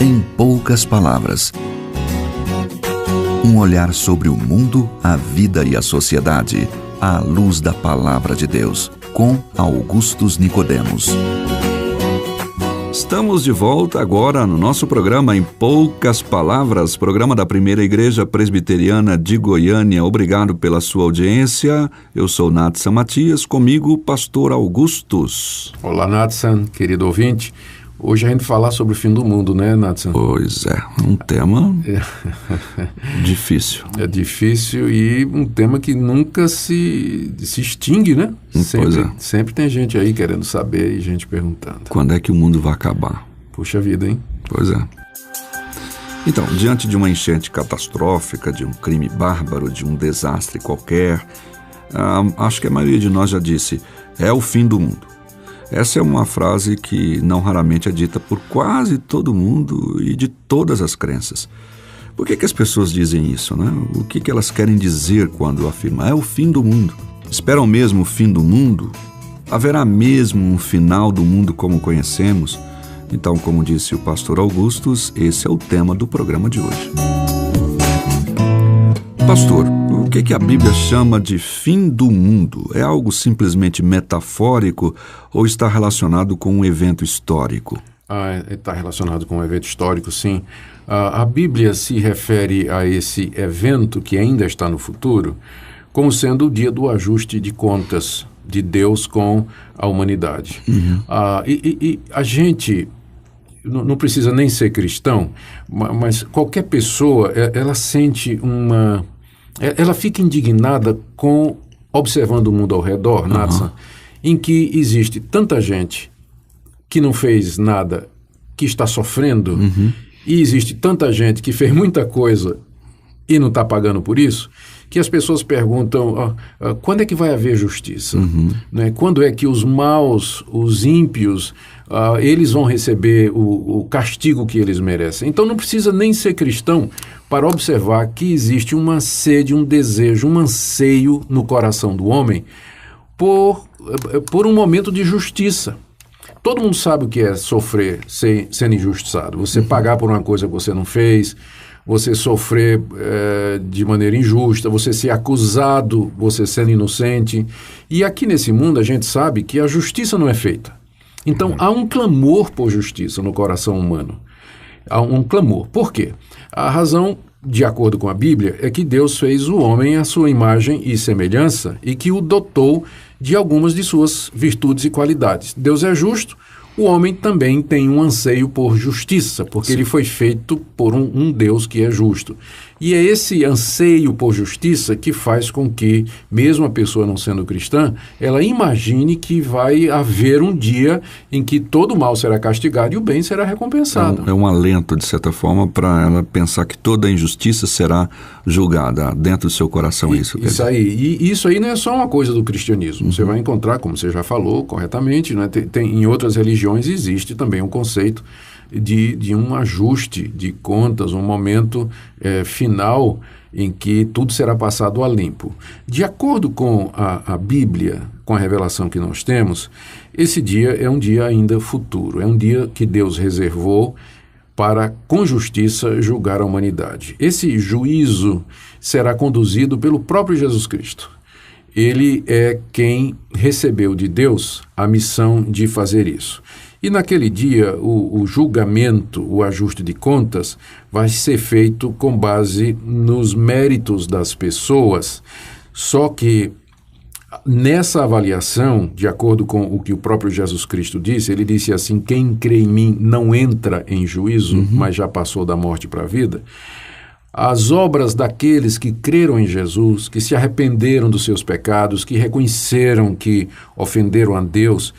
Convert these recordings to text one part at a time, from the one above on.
Em poucas palavras. Um olhar sobre o mundo, a vida e a sociedade, à luz da Palavra de Deus, com Augustus Nicodemos. Estamos de volta agora no nosso programa Em Poucas Palavras, programa da Primeira Igreja Presbiteriana de Goiânia. Obrigado pela sua audiência. Eu sou Natsan Matias, comigo o pastor Augustus. Olá, Natsan, querido ouvinte. Hoje a gente falar sobre o fim do mundo, né, Natsan? Pois é, um tema difícil. É difícil e um tema que nunca se extingue, né? Sempre tem gente aí querendo saber e gente perguntando. Quando é que o mundo vai acabar? Puxa vida, hein? Pois é. Então, diante de uma enchente catastrófica, de um crime bárbaro, de um desastre qualquer, acho que a maioria de nós já disse, é o fim do mundo. Essa é uma frase que não raramente é dita por quase todo mundo e de todas as crenças. Por que as pessoas dizem isso, né? O que elas querem dizer quando afirmam? É o fim do mundo. Esperam mesmo o fim do mundo? Haverá mesmo um final do mundo como conhecemos? Então, como disse o pastor Augustus, esse é o tema do programa de hoje. Pastor, o que a Bíblia chama de fim do mundo? É algo simplesmente metafórico ou está relacionado com um evento histórico? Está relacionado com um evento histórico, sim. A Bíblia se refere a esse evento que ainda está no futuro como sendo o dia do ajuste de contas de Deus com a humanidade. Uhum. E a gente não precisa nem ser cristão, mas qualquer pessoa, ela sente ela fica indignada observando o mundo ao redor, Natsan, em que existe tanta gente que não fez nada, que está sofrendo, e existe tanta gente que fez muita coisa e não está pagando por isso, que as pessoas perguntam, quando é que vai haver justiça? Né? Quando é que os maus, os ímpios, eles vão receber o castigo que eles merecem? Então não precisa nem ser cristão para observar que existe uma sede, um desejo, um anseio no coração do homem por um momento de justiça. Todo mundo sabe o que é sofrer sendo injustiçado. Você pagar por uma coisa que você não fez, você sofrer de maneira injusta, você ser acusado, você sendo inocente. E aqui nesse mundo a gente sabe que a justiça não é feita. Então há um clamor por justiça no coração humano. Há um clamor. Por quê? A razão, de acordo com a Bíblia, é que Deus fez o homem à sua imagem e semelhança e que o dotou de algumas de suas virtudes e qualidades. Deus é justo, o homem também tem um anseio por justiça, porque ele foi feito por um Deus que é justo. E é esse anseio por justiça que faz com que, mesmo a pessoa não sendo cristã, ela imagine que vai haver um dia em que todo o mal será castigado e o bem será recompensado. É um alento, de certa forma, para ela pensar que toda a injustiça será julgada dentro do seu coração. Isso aí. E isso aí não é só uma coisa do cristianismo. Você vai encontrar, como você já falou corretamente, né? Em outras religiões existe também um conceito de um ajuste de contas, um momento final em que tudo será passado a limpo. De acordo com a Bíblia, com a revelação que nós temos, esse dia é um dia ainda futuro, é um dia que Deus reservou para, com justiça, julgar a humanidade. Esse juízo será conduzido pelo próprio Jesus Cristo. Ele é quem recebeu de Deus a missão de fazer isso. E naquele dia, o julgamento, o ajuste de contas, vai ser feito com base nos méritos das pessoas. Só que nessa avaliação, de acordo com o que o próprio Jesus Cristo disse, ele disse assim, quem crê em mim não entra em juízo, mas já passou da morte para a vida. As obras daqueles que creram em Jesus, que se arrependeram dos seus pecados, que reconheceram que ofenderam a Deus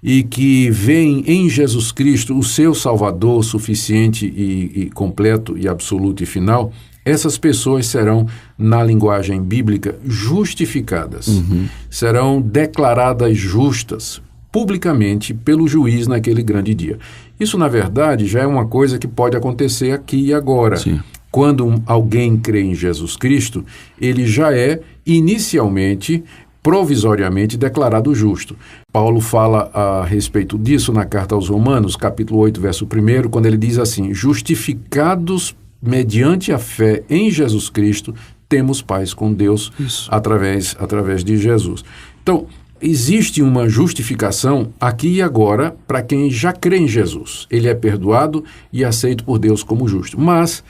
e que veem em Jesus Cristo o seu Salvador suficiente e completo e absoluto e final, essas pessoas serão, na linguagem bíblica, justificadas. Serão declaradas justas publicamente pelo juiz naquele grande dia. Isso, na verdade, já é uma coisa que pode acontecer aqui e agora. Sim. Quando alguém crê em Jesus Cristo, ele já é, inicialmente, provisoriamente declarado justo. Paulo fala a respeito disso na carta aos Romanos, capítulo 8, verso 1, quando ele diz assim: justificados mediante a fé em Jesus Cristo, temos paz com Deus através de Jesus. Então, existe uma justificação aqui e agora para quem já crê em Jesus. Ele é perdoado e aceito por Deus como justo. Mas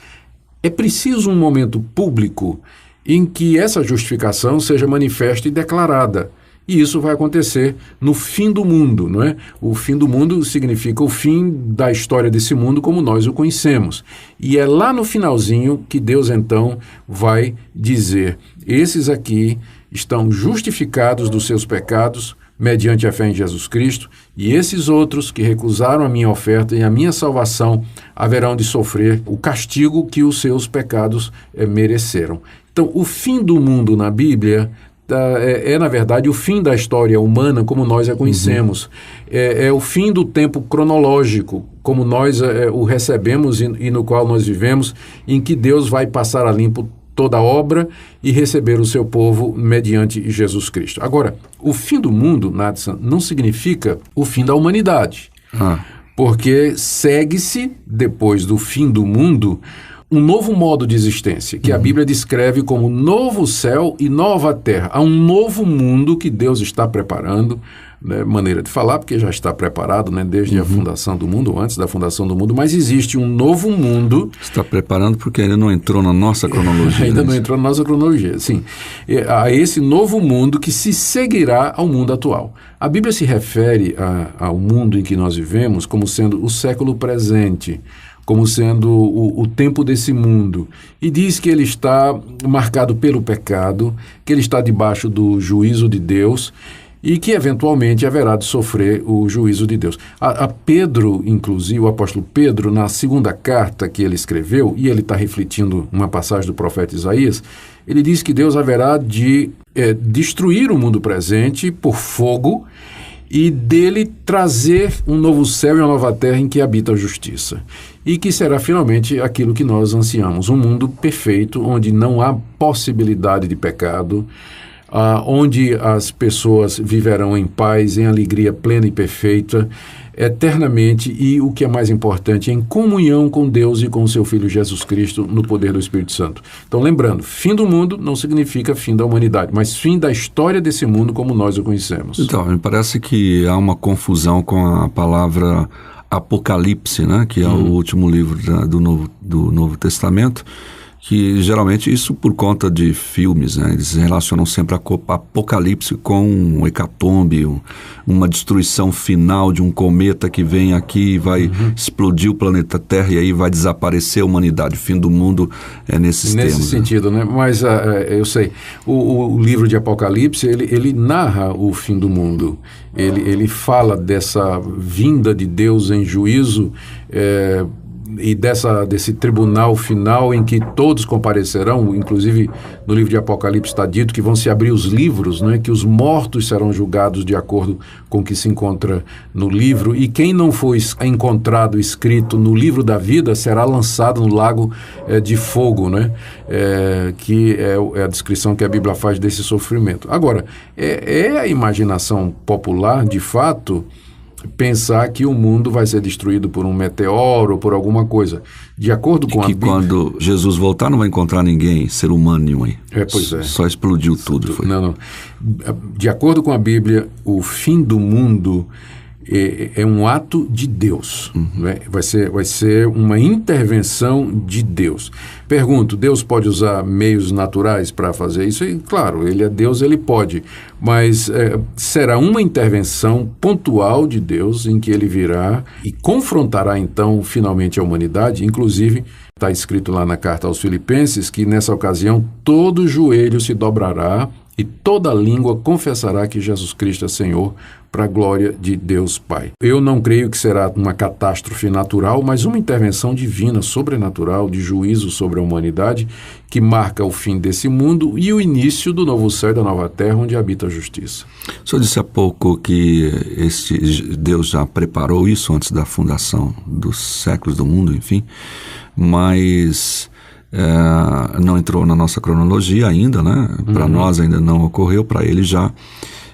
é preciso um momento público em que essa justificação seja manifesta e declarada. E isso vai acontecer no fim do mundo, não é? O fim do mundo significa o fim da história desse mundo como nós o conhecemos. E é lá no finalzinho que Deus então vai dizer: esses aqui estão justificados dos seus pecados mediante a fé em Jesus Cristo, e esses outros que recusaram a minha oferta e a minha salvação haverão de sofrer o castigo que os seus pecados mereceram. Então, o fim do mundo na Bíblia na verdade, o fim da história humana como nós a conhecemos. É o fim do tempo cronológico, como nós o recebemos e no qual nós vivemos, em que Deus vai passar a limpo toda a obra e receber o seu povo mediante Jesus Cristo. Agora, o fim do mundo, Nadson, não significa o fim da humanidade, porque segue-se, depois do fim do mundo, um novo modo de existência, que a Bíblia descreve como novo céu e nova terra. Há um novo mundo que Deus está preparando, né, maneira de falar, porque já está preparado, né, desde a fundação do mundo, antes da fundação do mundo, mas existe um novo mundo. Está preparando porque ainda não entrou na nossa cronologia. Ainda não entrou na nossa cronologia, sim. A esse novo mundo que se seguirá ao mundo atual. A Bíblia se refere ao mundo em que nós vivemos como sendo o século presente, como sendo o tempo desse mundo, e diz que ele está marcado pelo pecado, que ele está debaixo do juízo de Deus e que eventualmente haverá de sofrer o juízo de Deus. A Pedro, inclusive, o apóstolo Pedro, na segunda carta que ele escreveu, e ele está refletindo uma passagem do profeta Isaías, ele diz que Deus haverá de destruir o mundo presente por fogo e dele trazer um novo céu e uma nova terra em que habita a justiça. E que será finalmente aquilo que nós ansiamos, um mundo perfeito, onde não há possibilidade de pecado, onde as pessoas viverão em paz, em alegria plena e perfeita, eternamente, e o que é mais importante, em comunhão com Deus e com o seu Filho Jesus Cristo, no poder do Espírito Santo. Então, lembrando, fim do mundo não significa fim da humanidade, mas fim da história desse mundo como nós o conhecemos. Então, me parece que há uma confusão com a palavra Apocalipse, né, que é o último livro do Novo Testamento, que geralmente isso por conta de filmes, né, eles relacionam sempre a Apocalipse com um hecatombe, uma destruição final de um cometa que vem aqui e vai explodir o planeta Terra e aí vai desaparecer a humanidade. O fim do mundo é nesses termos. Nesse sentido, né? Mas eu sei, o livro de Apocalipse, ele narra o fim do mundo. Ele fala dessa vinda de Deus em juízo, e desse tribunal final em que todos comparecerão. Inclusive no livro de Apocalipse está dito que vão se abrir os livros, né, que os mortos serão julgados de acordo com o que se encontra no livro, e quem não for encontrado escrito no livro da vida será lançado no lago de fogo, né, que é a descrição que a Bíblia faz desse sofrimento. Agora, é a imaginação popular, de fato, pensar que o mundo vai ser destruído por um meteoro ou por alguma coisa. De acordo com a Bíblia... quando Jesus voltar não vai encontrar ninguém, ser humano nenhum aí. Pois é. Só explodiu tudo. Foi. Não. De acordo com a Bíblia, o fim do mundo é um ato de Deus. Né? Vai ser uma intervenção de Deus. Pergunto, Deus pode usar meios naturais para fazer isso? E, claro, ele é Deus, ele pode. Mas será uma intervenção pontual de Deus em que ele virá e confrontará, então, finalmente a humanidade. Inclusive, está escrito lá na carta aos Filipenses que, nessa ocasião, todo joelho se dobrará e toda língua confessará que Jesus Cristo é Senhor, para a glória de Deus Pai. Eu não creio que será uma catástrofe natural, mas uma intervenção divina, sobrenatural, de juízo sobre a humanidade, que marca o fim desse mundo e o início do novo céu e da nova terra, onde habita a justiça. O senhor disse há pouco que Deus já preparou isso antes da fundação dos séculos do mundo, enfim, mas não entrou na nossa cronologia ainda, né? Para nós ainda não ocorreu, para ele já.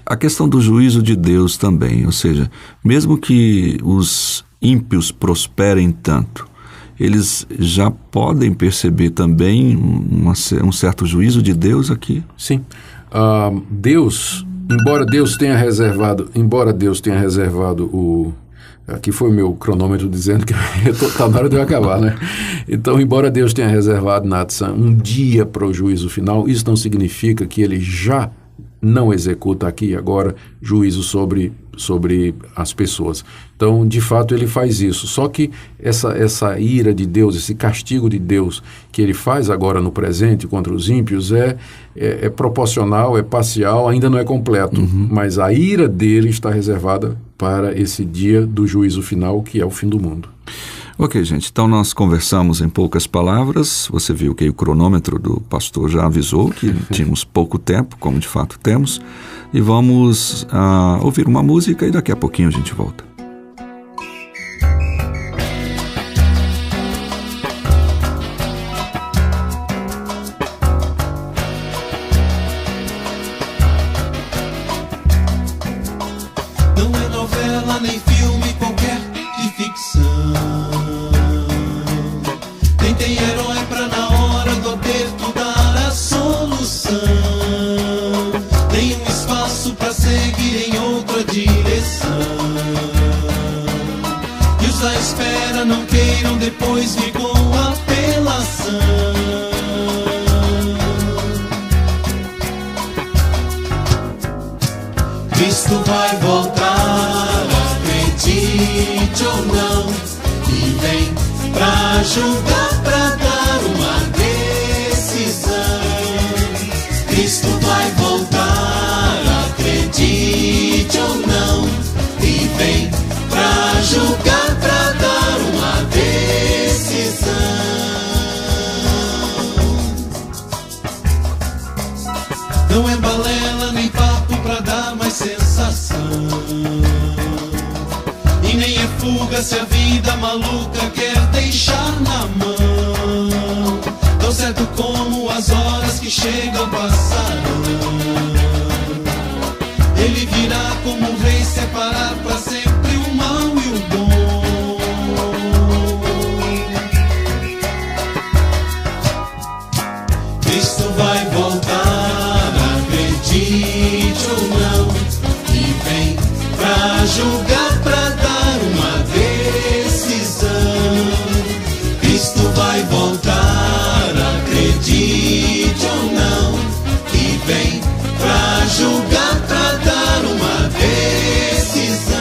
A questão do juízo de Deus também, ou seja, mesmo que os ímpios prosperem tanto, eles já podem perceber também um certo juízo de Deus aqui? Sim. Deus, embora Deus tenha reservado aqui foi o meu cronômetro dizendo que está na hora de eu acabar, né? Então, embora Deus tenha reservado, Natsan, um dia para o juízo final, isso não significa que ele já não executa aqui e agora juízo sobre as pessoas. Então, de fato, ele faz isso. Só que essa ira de Deus, esse castigo de Deus que ele faz agora no presente contra os ímpios é proporcional, é parcial, ainda não é completo. Mas a ira dele está reservada para esse dia do juízo final, que é o fim do mundo. Ok, gente, então nós conversamos em poucas palavras. Você viu que o cronômetro do pastor já avisou que tínhamos pouco tempo, como de fato temos, e vamos ouvir uma música e daqui a pouquinho a gente volta. Não é novela nem filme qualquer de ficção. Tem herói pra na hora do aperto dar a solução. Tem um espaço pra seguir em outra direção. E os da espera não queiram depois vir com apelação. Cristo vai voltar, acredite ou não, e vem pra julgar, pra dar uma decisão. Cristo vai voltar, acredite ou não, e vem pra julgar, pra dar uma decisão. Não é balela nem papo pra dar mais sensação, e nem é fuga se a vida maluca quer deixar na mão. Tão certo como as horas que chegam passarão. Ele virá como um rei separar pra sempre o mal e o bom. Cristo vai voltar, acredite ou não, e vem pra julgar, pra dar uma decisão. Cristo vai voltar, acredite ou não, e vem pra julgar, pra dar uma decisão.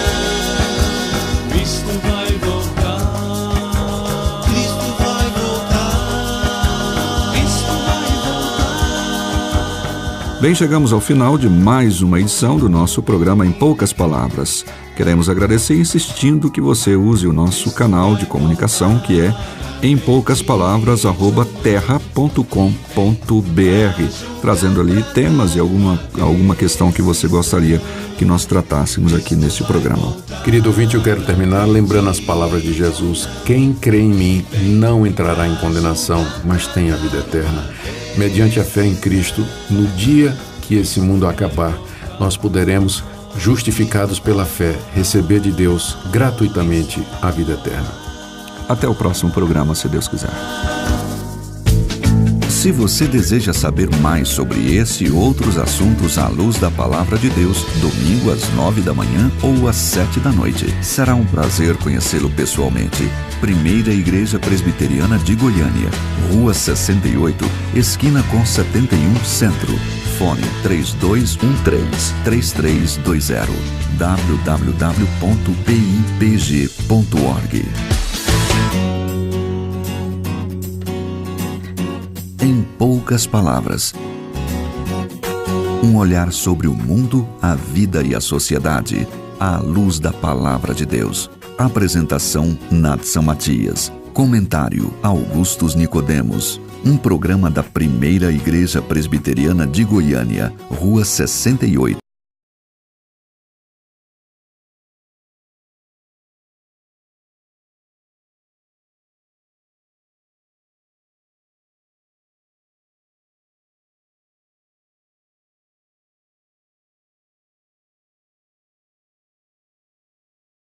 Cristo vai voltar, Cristo vai voltar, Cristo vai voltar. Bem, chegamos ao final de mais uma edição do nosso programa Em Poucas Palavras. Queremos agradecer insistindo que você use o nosso canal de comunicação, que é empoucaspalavras@terra.com.br, trazendo ali temas e alguma questão que você gostaria que nós tratássemos aqui neste programa. Querido ouvinte, eu quero terminar lembrando as palavras de Jesus: quem crê em mim não entrará em condenação, mas tem a vida eterna. Mediante a fé em Cristo, no dia que esse mundo acabar, nós poderemos, justificados pela fé, receber de Deus gratuitamente a vida eterna. Até o próximo programa, se Deus quiser. Se você deseja saber mais sobre esse e outros assuntos à luz da Palavra de Deus, domingo às 9 da manhã ou às 7 da noite. Será um prazer conhecê-lo pessoalmente. Primeira Igreja Presbiteriana de Goiânia, Rua 68, esquina com 71 Centro. Fone 3213-3320, www.pipg.org. Em poucas palavras, um olhar sobre o mundo, a vida e a sociedade, à luz da Palavra de Deus. Apresentação: Natsan Matias. Comentário: Augustus Nicodemos. Um programa da Primeira Igreja Presbiteriana de Goiânia, Rua 68.